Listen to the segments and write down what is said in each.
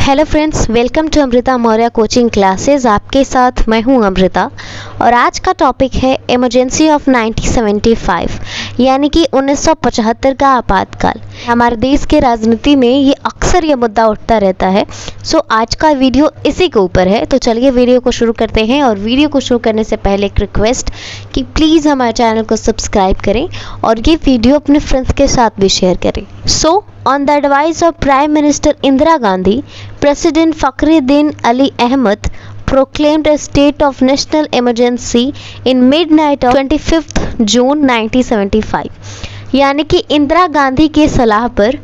Hello friends, welcome to Amrita Maurya coaching classes. आपके साथ मैं हूं अमृता और आज का टॉपिक है इमरजेंसी ऑफ 1975 यानी कि 1975 का आपातकाल। हमारे देश के राजनीति में ये अक्सर ये मुद्दा उठता रहता है। सो आज का वीडियो इसी के ऊपर है। तो चलिए वीडियो को शुरू करते हैं। और वीडियो को शुरू करने से पहले एक रिक्वेस्ट कि प्लीज़ हमारे चैनल को सब्सक्राइब करें और ये वीडियो अपने फ्रेंड्स के साथ भी शेयर करें। सो on the advice of Prime Minister Indira Gandhi, President Fakhruddin Ali Ahmed proclaimed a state of national emergency in midnight of 25th June 1975। यानी कि इंदिरा गांधी के सलाह पर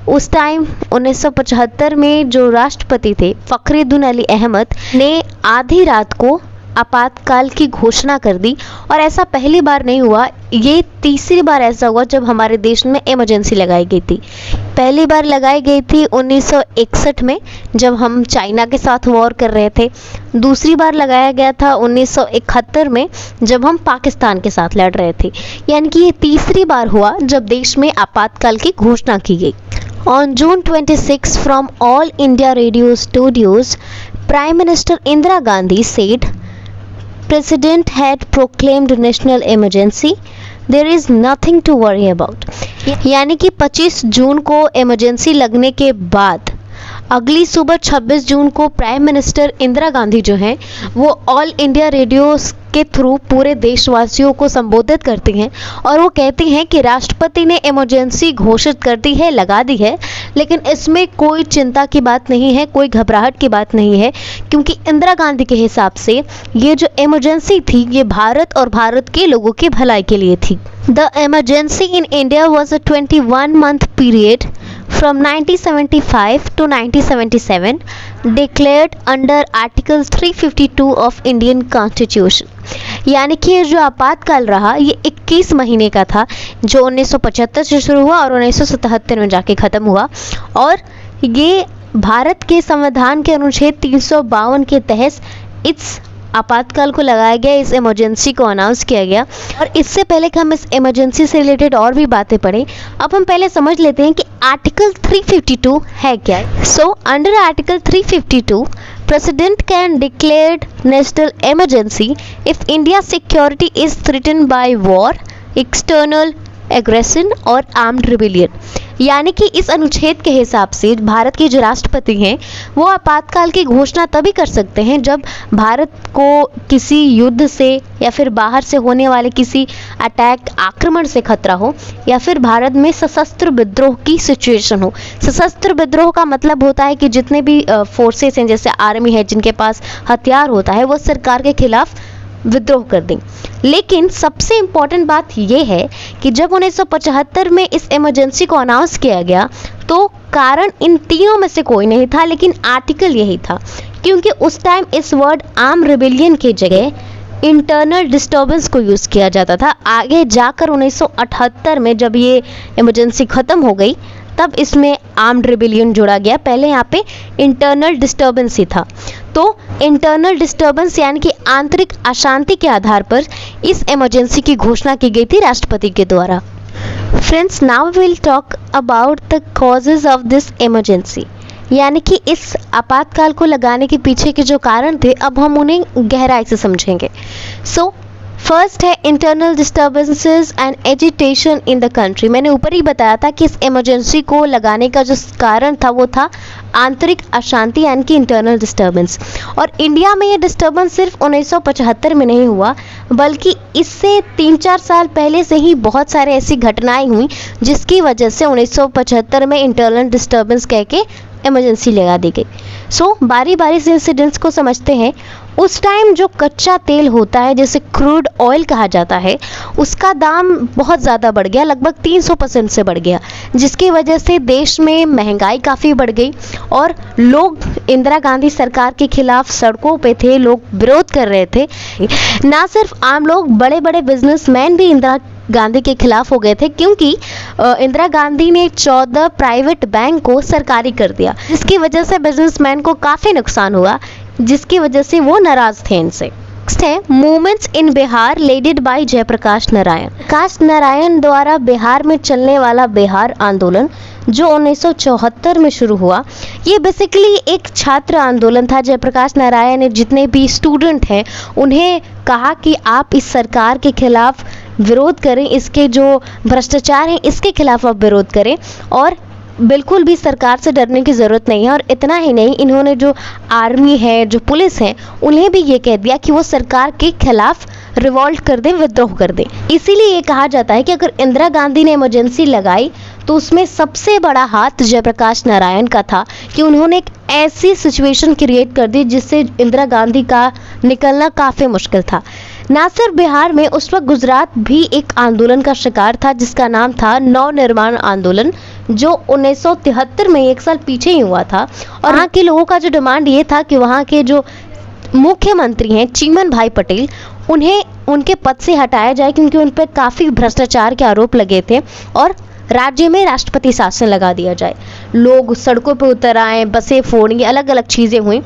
उस टाइम 1975 में जो राष्ट्रपति थे फखरुद्दीन अली अहमद ने आधी रात को आपातकाल की घोषणा कर दी। और ऐसा पहली बार नहीं हुआ, ये तीसरी बार ऐसा हुआ जब हमारे देश में इमरजेंसी लगाई गई थी। पहली बार लगाई गई थी 1961 में जब हम चाइना के साथ वॉर कर रहे थे। दूसरी बार लगाया गया था 1971 में जब हम पाकिस्तान के साथ लड़ रहे थे। यानी कि ये तीसरी बार हुआ जब देश में आपातकाल की घोषणा की गई। On June 26 from All India Radio Studios, Prime Minister Indira Gandhi said, President had proclaimed national emergency. There is nothing to worry about. यानी कि 25 जून को इमरजेंसी लगने के बाद अगली सुबह 26 जून को प्राइम मिनिस्टर इंदिरा गांधी जो हैं वो ऑल इंडिया रेडियो के थ्रू पूरे देशवासियों को संबोधित करती हैं और वो कहती हैं कि राष्ट्रपति ने इमरजेंसी घोषित कर दी है, लगा दी है, लेकिन इसमें कोई चिंता की बात नहीं है, कोई घबराहट की बात नहीं है, क्योंकि इंदिरा गांधी के हिसाब से ये जो इमरजेंसी थी ये भारत और भारत के लोगों की भलाई के लिए थी। The emergency in India was a 21 month period from 1975 to 1977 declared under Article 352 of Indian Constitution। यानी कि ये जो आपातकाल रहा ये 21 महीने का था जो 1975 से शुरू हुआ और 1977 में जाके ख़त्म हुआ। और ये भारत के संविधान के अनुच्छेद 352 के तहत इस आपातकाल को लगाया गया, इस इमरजेंसी को अनाउंस किया गया। और इससे पहले कि हम इस इमरजेंसी से रिलेटेड और भी बातें पढ़ें, अब हम पहले समझ लेते हैं कि आर्टिकल 352 है क्या। So under article 352 president can declare national emergency if India security is threatened bye war, external aggression और आर्म्ड रिबेलियन। यानी कि इस अनुच्छेद के हिसाब से भारत के जो राष्ट्रपति हैं वो आपातकाल की घोषणा तभी कर सकते हैं जब भारत को किसी युद्ध से या फिर बाहर से होने वाले किसी अटैक, आक्रमण से खतरा हो या फिर भारत में सशस्त्र विद्रोह की सिचुएशन हो। सशस्त्र विद्रोह का मतलब होता है कि जितने भी फोर्सेस हैं, जैसे आर्मी है जिनके पास हथियार होता है, वो सरकार के खिलाफ विद्रोह कर दें। लेकिन सबसे इम्पॉर्टेंट बात यह है कि जब 1975 में इस इमरजेंसी को अनाउंस किया गया तो कारण इन तीनों में से कोई नहीं था, लेकिन आर्टिकल यही था, क्योंकि उस टाइम इस वर्ड आर्म रिबेलियन की जगह इंटरनल डिस्टर्बेंस को यूज़ किया जाता था। आगे जाकर 1978 में जब ये इमरजेंसी ख़त्म हो गई तब इसमें आर्म्ड रिबेलियन जोड़ा गया। पहले यहाँ पे इंटरनल डिस्टर्बेंस ही था। तो इंटरनल डिस्टर्बेंस यानी कि आंतरिक अशांति के आधार पर इस इमरजेंसी की घोषणा की गई थी राष्ट्रपति के द्वारा। Friends, now we will talk about the causes of this emergency. यानी कि इस आपातकाल को लगाने के पीछे के जो कारण थे अब हम उन्हें गहराई से समझेंगे। सो फर्स्ट है internal disturbances and agitation in the country. मैंने ऊपर ही बताया था कि इस इमरजेंसी को लगाने का जो कारण था वो था आंतरिक अशांति यानी कि इंटरनल डिस्टर्बेंस। और इंडिया में ये डिस्टर्बेंस सिर्फ 1975 में नहीं हुआ, बल्कि इससे 3-4 साल पहले से ही बहुत सारे ऐसी घटनाएं हुई जिसकी वजह से 1975 में इंटरनल डिस्टर्बेंस कह के इमरजेंसी लगा दी गई। सो बारी बारी से इंसिडेंट्स को समझते हैं। उस टाइम जो कच्चा तेल होता है, जैसे क्रूड ऑयल कहा जाता है, उसका दाम बहुत ज़्यादा बढ़ गया, लगभग 300% से बढ़ गया, जिसकी वजह से देश में महंगाई काफ़ी बढ़ गई और लोग इंदिरा गांधी सरकार के खिलाफ सड़कों पे थे, लोग विरोध कर रहे थे। ना सिर्फ आम लोग, बड़े बड़े बिजनेसमैन भी इंदिरा गांधी के खिलाफ हो गए थे, क्योंकि इंदिरा गांधी ने 14 प्राइवेट बैंक को सरकारी कर दिया, जिसकी वजह से बिजनेसमैन को काफ़ी नुकसान हुआ, जिसकी वजह से वो नाराज़ थे इनसे। नेक्स्ट है movements in Bihar leaded by Jayaprakash Narayan. Prakash Narayan द्वारा बिहार में चलने वाला बिहार आंदोलन जो 1974 में शुरू हुआ, ये बेसिकली एक छात्र आंदोलन था। जयप्रकाश नारायण ने जितने भी स्टूडेंट हैं उन्हें कहा कि आप इस सरकार के खिलाफ विरोध करें, इसके जो भ्रष्टाचार है इसके खिलाफ आप विरोध करें और बिल्कुल भी सरकार से डरने की ज़रूरत नहीं है। और इतना ही नहीं, इन्होंने जो आर्मी है, जो पुलिस है, उन्हें भी ये कह दिया कि वो सरकार के खिलाफ रिवॉल्ट कर दें, विद्रोह कर दें। इसीलिए ये कहा जाता है कि अगर इंदिरा गांधी ने इमरजेंसी लगाई तो उसमें सबसे बड़ा हाथ जयप्रकाश नारायण का था कि उन्होंने एक ऐसी सिचुएशन क्रिएट कर दी जिससे इंदिरा गांधी का निकलना काफ़ी मुश्किल था। ना सिर्फ बिहार में, उस वक्त गुजरात भी एक आंदोलन का शिकार था जिसका नाम था नवनिर्माण आंदोलन, जो 1973 में एक साल पीछे ही हुआ था। और वहाँ के लोगों का जो डिमांड ये था कि वहाँ के जो मुख्यमंत्री हैं चीमन भाई पटेल, उन्हें उनके पद से हटाया जाए क्योंकि उन पर काफ़ी भ्रष्टाचार के आरोप लगे थे और राज्य में राष्ट्रपति शासन लगा दिया जाए। लोग सड़कों पर उतर आए, बसें फोड़ी, अलग अलग चीज़ें हुई।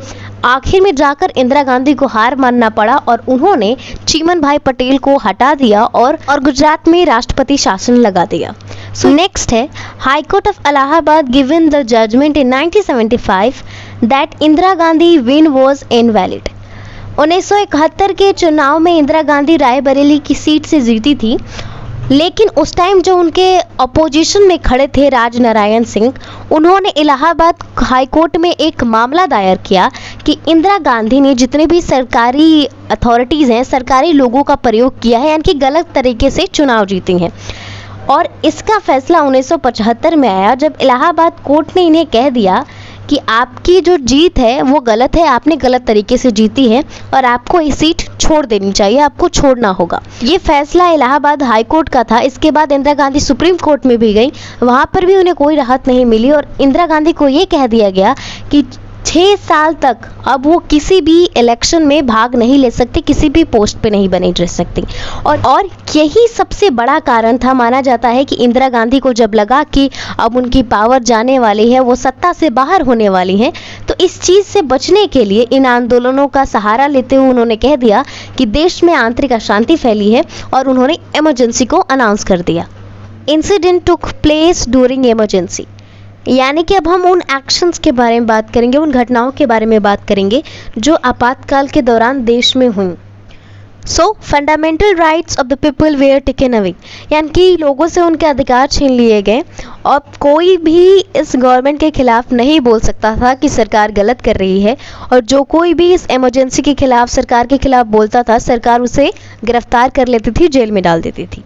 आखिर में जाकर इंदिरा गांधी को हार मानना पड़ा और उन्होंने चीमन भाई पटेल को हटा दिया और गुजरात में राष्ट्रपति शासन लगा दिया। सो नेक्स्ट है high court of Allahabad given the judgement in 1975 that Indira Gandhi win was invalid. 1971 के चुनाव में इंदिरा गांधी रायबरेली की सीट से जीती थी, लेकिन उस टाइम जो उनके अपोजिशन में खड़े थे राजनारायण सिंह, उन्होंने इलाहाबाद हाई कोर्ट में एक मामला दायर किया कि इंदिरा गांधी ने जितने भी सरकारी अथॉरिटीज़ हैं, सरकारी लोगों का प्रयोग किया है, यानी कि गलत तरीके से चुनाव जीती हैं। और इसका फैसला 1975 में आया जब इलाहाबाद कोर्ट ने इन्हें कह दिया कि आपकी जो जीत है वो गलत है, आपने गलत तरीके से जीती है और आपको ये सीट छोड़ देनी चाहिए, आपको छोड़ना होगा। ये फैसला इलाहाबाद हाई कोर्ट का था। इसके बाद इंदिरा गांधी सुप्रीम कोर्ट में भी गई, वहाँ पर भी उन्हें कोई राहत नहीं मिली और इंदिरा गांधी को ये कह दिया गया कि 6 साल तक अब वो किसी भी इलेक्शन में भाग नहीं ले सकती, किसी भी पोस्ट पे नहीं बनी रह सकती। और यही सबसे बड़ा कारण था, माना जाता है कि इंदिरा गांधी को जब लगा कि अब उनकी पावर जाने वाली है, वो सत्ता से बाहर होने वाली हैं, तो इस चीज़ से बचने के लिए इन आंदोलनों का सहारा लेते हुए उन्होंने कह दिया कि देश में आंतरिक अशांति फैली है और उन्होंने इमरजेंसी को अनाउंस कर दिया। Incident took place during emergency, यानी कि अब हम उन एक्शंस के बारे में बात करेंगे, उन घटनाओं के बारे में बात करेंगे जो आपातकाल के दौरान देश में हुई। सो fundamental rights of the people where taken away, यानी कि लोगों से उनके अधिकार छीन लिए गए और कोई भी इस गवर्नमेंट के खिलाफ नहीं बोल सकता था कि सरकार गलत कर रही है। और जो कोई भी इस इमरजेंसी के खिलाफ, सरकार के खिलाफ बोलता था, सरकार उसे गिरफ्तार कर लेती थी, जेल में डाल देती थी।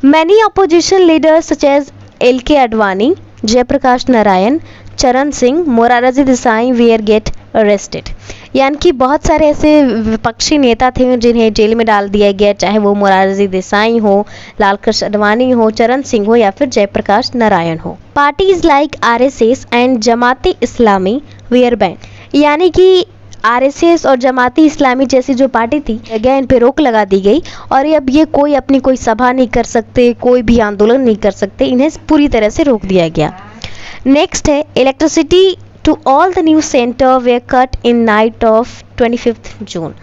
Many opposition leaders such as LK Advani, Jayaprakash Narayan, Charan Singh, Morarji Desai were get arrested, यानी कि बहुत सारे ऐसे विपक्षी नेता थे जिन्हें जेल में डाल दिया गया, चाहे वो मोरारजी देसाई हो, लाल कृष्ण आडवाणी हो, चरण सिंह हो या फिर जयप्रकाश नारायण हो। Parties like RSS and Jamaate Islami where ban, यानी कि RSS और जमाती इस्लामी जैसी जो पार्टी थी, जगह इन पे रोक लगा दी गई और अब ये कोई अपनी कोई सभा नहीं कर सकते, कोई भी आंदोलन नहीं कर सकते, इन्हें पूरी तरह से रोक दिया गया। नेक्स्ट है electricity to all the news centre were cut in night of 25 June,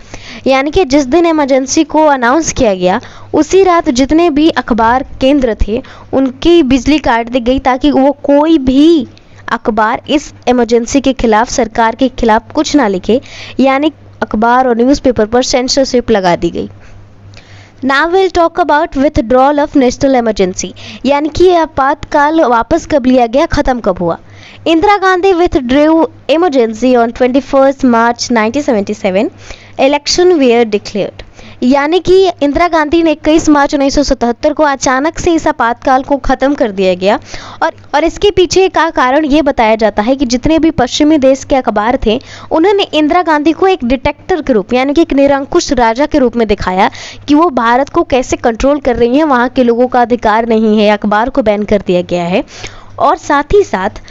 यानी कि जिस दिन इमरजेंसी को अनाउंस किया गया उसी रात जितने भी अखबार केंद्र थे उनकी बिजली काट दी गई ताकि वो कोई भी अखबार इस इमरजेंसी के खिलाफ, सरकार के खिलाफ कुछ ना लिखे, यानी अखबार और न्यूज़पेपर पर सेंसरशिप लगा दी गई। Now will talk about withdrawal of national emergency, यानी कि आपातकाल वापस कब लिया गया, ख़त्म कब हुआ। Indira Gandhi withdrew emergency on 21 March 1977, election were declared, यानी कि इंदिरा गांधी ने 21 मार्च 1977 को अचानक से इस आपातकाल को ख़त्म कर दिया गया। और इसके पीछे का कारण ये बताया जाता है कि जितने भी पश्चिमी देश के अखबार थे उन्होंने इंदिरा गांधी को एक डिटेक्टर के रूप, यानी कि एक निरंकुश राजा के रूप में दिखाया कि वो भारत को कैसे कंट्रोल कर रही हैं, वहाँ के लोगों का अधिकार नहीं है, अखबार को बैन कर दिया गया है। और साथ ही साथ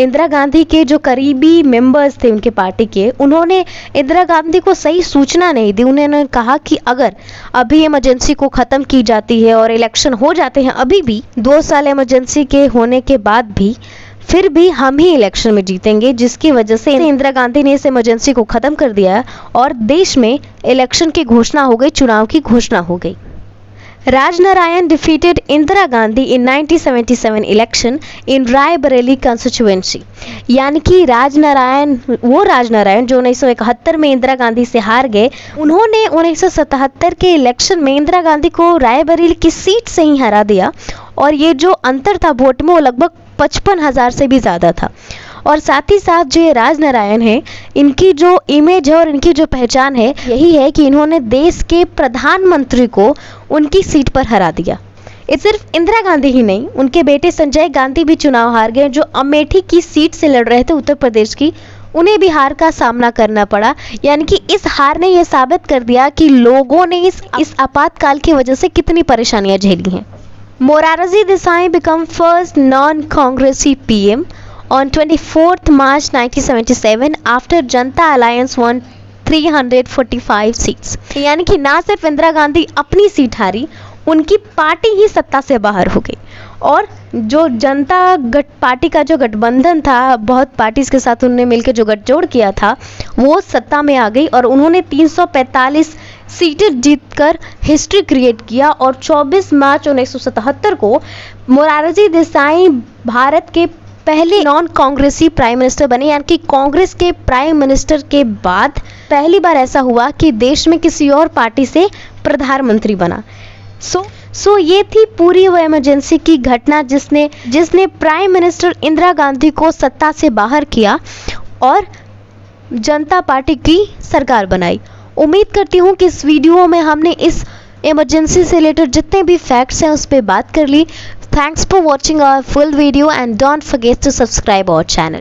इंदिरा गांधी के जो करीबी मेंबर्स थे उनके पार्टी के, उन्होंने इंदिरा गांधी को सही सूचना नहीं दी। उन्होंने कहा कि अगर अभी इमरजेंसी को ख़त्म की जाती है और इलेक्शन हो जाते हैं, अभी भी 2 साल इमरजेंसी के होने के बाद भी फिर भी हम ही इलेक्शन में जीतेंगे, जिसकी वजह से इंदिरा गांधी ने इस इमरजेंसी को ख़त्म कर दिया और देश में इलेक्शन की घोषणा हो गई, चुनाव की घोषणा हो गई। Rajnarayan defeated Indira Gandhi in 1977 election in Raebareli constituency. यानी कि वो राजनारायण जो 1971 में इंदिरा गांधी से हार गए, उन्होंने 1977 के इलेक्शन में इंदिरा गांधी को रायबरेली की सीट से ही हरा दिया और ये जो अंतर था वोट में वो लगभग 55,000 से भी ज़्यादा था। और साथ ही साथ जो ये राजनारायण है, इनकी जो इमेज है और इनकी जो पहचान है यही है कि इन्होंने देश के प्रधानमंत्री को उनकी सीट पर हरा दिया। ये सिर्फ इंदिरा गांधी ही नहीं, उनके बेटे संजय गांधी भी चुनाव हार गए, जो अमेठी की सीट से लड़ रहे थे उत्तर प्रदेश की, उन्हें भी हार का सामना करना पड़ा। यानी कि इस हार ने यह साबित कर दिया कि लोगों ने इस आपातकाल की वजह से कितनी परेशानियां झेली हैं। Morarji Desai become first non कांग्रेसी PM on 24th March 1977 after Janata alliance won 345 seats. यानी कि ना सिर्फ इंदिरा गांधी अपनी सीट हारी, उनकी पार्टी ही सत्ता से बाहर हो गई और जो जनता पार्टी का जो गठबंधन था, बहुत पार्टीज के साथ उन्होंने मिलकर जो गठजोड़ किया था, वो सत्ता में आ गई और उन्होंने 345 सीटें जीतकर हिस्ट्री क्रिएट किया। और 24 मार्च 1977 को मोरारजी देसाई भारत के पहले नॉन कांग्रेसी प्राइम मिनिस्टर बने। यानी कि कांग्रेस के प्राइम मिनिस्टर के बाद पहली बार ऐसा हुआ कि देश में किसी और पार्टी से प्रधानमंत्री बना। सो ये थी पूरी वो इमरजेंसी की घटना जिसने प्राइम मिनिस्टर इंदिरा गांधी को सत्ता से बाहर किया और जनता पार्टी की सरकार बनाई। उम्मीद करती हूँ कि इस वीडियो में हमने इस इमरजेंसी से रिलेटेड जितने भी फैक्ट्स हैं उस पर बात कर ली। Thanks for watching our full video and don't forget to subscribe our channel.